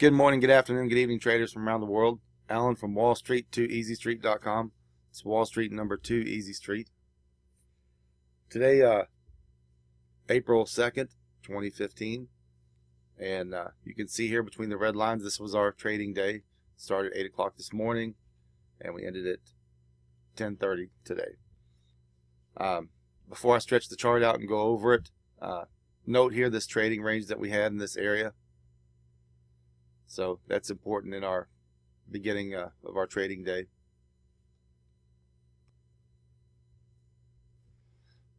Good morning, good afternoon, good evening, traders from around the world. Alan from WallStreet2EasyStreet.com. It's Wall Street number 2 Easy Street. Today, April 2nd, 2015. And you can see here between the red lines, this was our trading day. Started at 8 o'clock this morning, and we ended at 10:30 today. Before I stretch the chart out and go over it, note here this trading range that we had in this area. So that's important in our beginning of our trading day.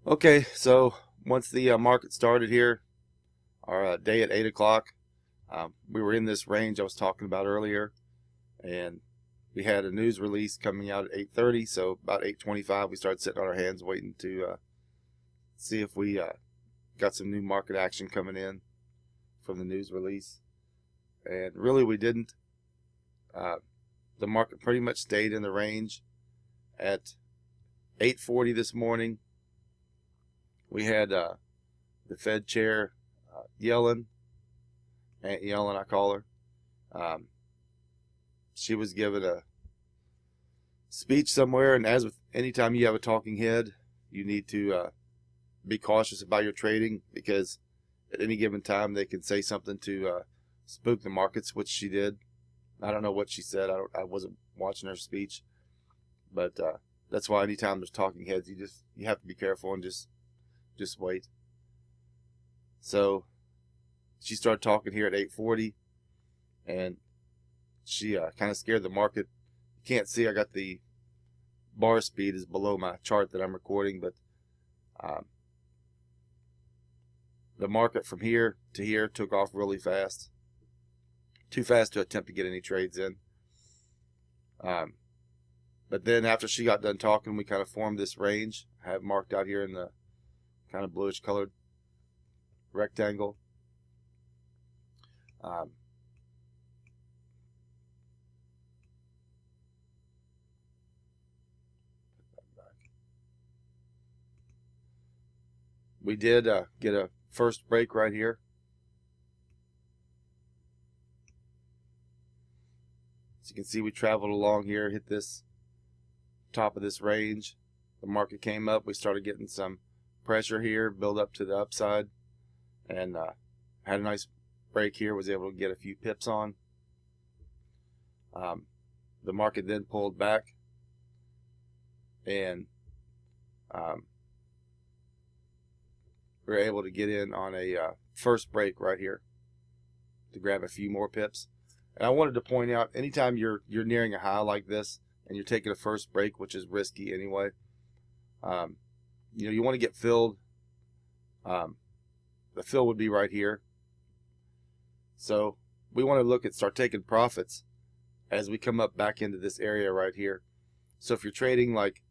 Okay, so once the market started here, our day at 8 o'clock, we were in this range I was talking about earlier, and we had a news release coming out at 8:30. So about 8:25, we started sitting on our hands waiting to see if we got some new market action coming in from the news release. And really we didn't. The market pretty much stayed in the range. At 8:40 this morning, we had the Fed chair Yellen, Aunt Yellen I call her. She was giving a speech somewhere, and as with any time you have a talking head, you need to be cautious about your trading, because at any given time they can say something to spook the markets, which she did. I don't know what she said. I wasn't watching her speech, but that's why anytime there's talking heads, you have to be careful and just wait. So she started talking here at 8:40, and she kind of scared the market. You can't see, I got the bar speed is below my chart that I'm recording, but the market from here to here took off really fast. Too fast to attempt to get any trades in. But then after she got done talking, we kind of formed this range. I have marked out here in the kind of bluish colored rectangle. We did get a first break right here. As you can see, we traveled along here, hit this top of this range. The market came up. We started getting some pressure here, build up to the upside, and had a nice break here. Was able to get a few pips on. The market then pulled back, and we were able to get in on a first break right here to grab a few more pips. And I wanted to point out, anytime you're nearing a high like this and you're taking a first break, which is risky anyway, you want to get filled. The fill would be right here. So we want to start taking profits as we come up back into this area right here. So if you're trading like,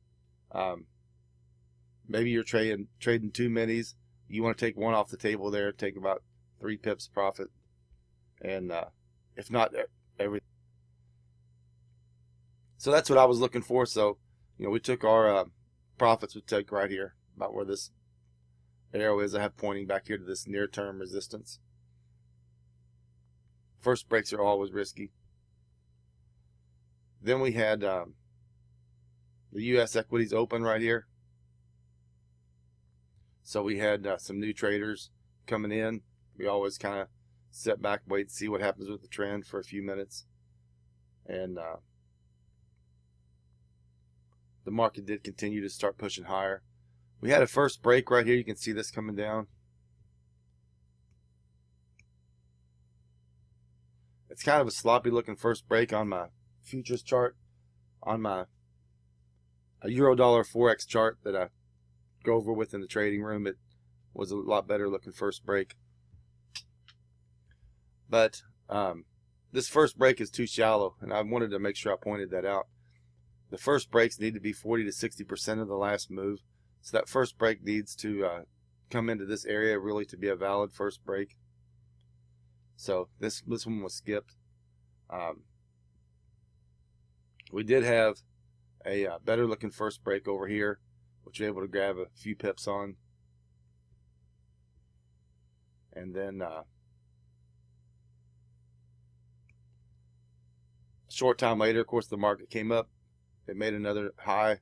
maybe you're trading 2 minis, you want to take one off the table there, take about 3 pips profit, and if not everything. So that's what I was looking for. So we took our profits. We take right here, about where this arrow is. I have pointing back here to this near-term resistance. First breaks are always risky. Then we had the U.S. equities open right here. So we had some new traders coming in. We always kind of sit back, wait, see what happens with the trend for a few minutes. And the market did continue to start pushing higher. We had a first break right here. You can see this coming down. It's kind of a sloppy looking first break on my futures chart. On my Euro-dollar Forex chart that I go over with in the trading room, it was a lot better looking first break. But this first break is too shallow, and I wanted to make sure I pointed that out. The first breaks need to be 40 to 60% of the last move. So that first break needs to come into this area really to be a valid first break. So this one was skipped. We did have a better looking first break over here, which we were able to grab a few pips on. And then short time later, of course, the market came up. It made another high,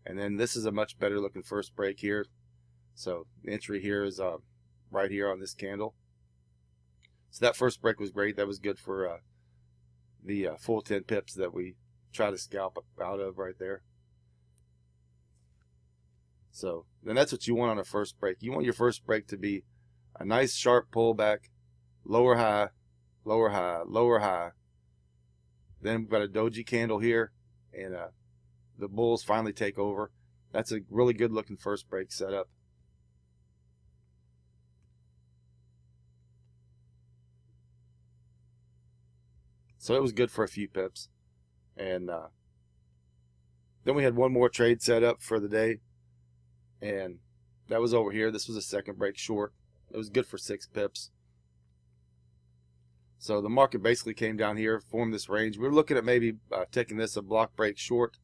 and then this is a much better looking first break here. So the entry here is right here on this candle. So that first break was great. That was good for the full 10 pips that we try to scalp out of right there. So then that's what you want on a first break. You want your first break to be a nice sharp pullback, lower high, lower high, lower high. Then we've got a doji candle here, and the bulls finally take over. That's a really good looking first break setup. So it was good for a few pips. And then we had one more trade set up for the day, and that was over here. This was a second break short. It was good for 6 pips. So the market basically came down here, formed this range. We were looking at maybe taking this a block break short,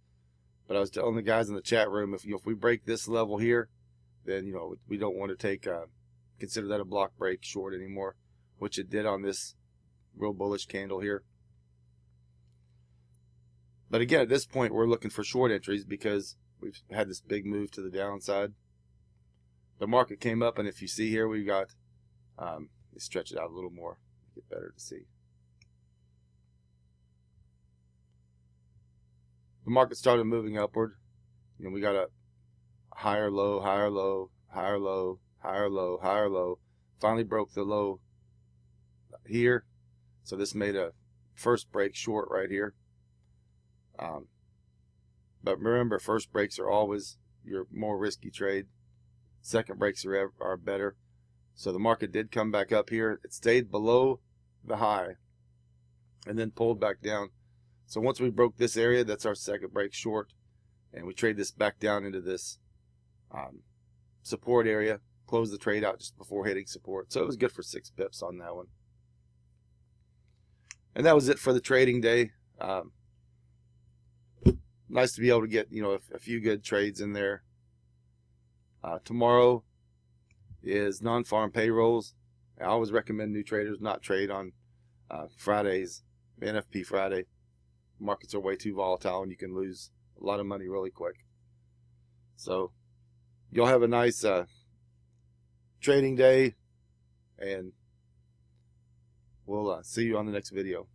but I was telling the guys in the chat room, if we break this level here, then we don't want to take consider that a block break short anymore, which it did on this real bullish candle here. But again, at this point, we're looking for short entries because we've had this big move to the downside. The market came up, and if you see here, we've got, let's stretch it out a little more, get better to see. The market started moving upward. We got a higher low, higher low, higher low, higher low, higher low. Finally broke the low here. So this made a first break short right here. But remember, first breaks are always your more risky trade. Second breaks are better. So the market did come back up here. It stayed below the high and then pulled back down. So once we broke this area, that's our second break short, and we trade this back down into this support area. Close the trade out just before hitting support. So it was good for 6 pips on that one. And that was it for the trading day. Nice to be able to get a few good trades in there. Tomorrow is non-farm payrolls. I always recommend new traders not trade on Fridays, NFP Friday. Markets are way too volatile and you can lose a lot of money really quick. So you'll have a nice trading day, and we'll see you on the next video.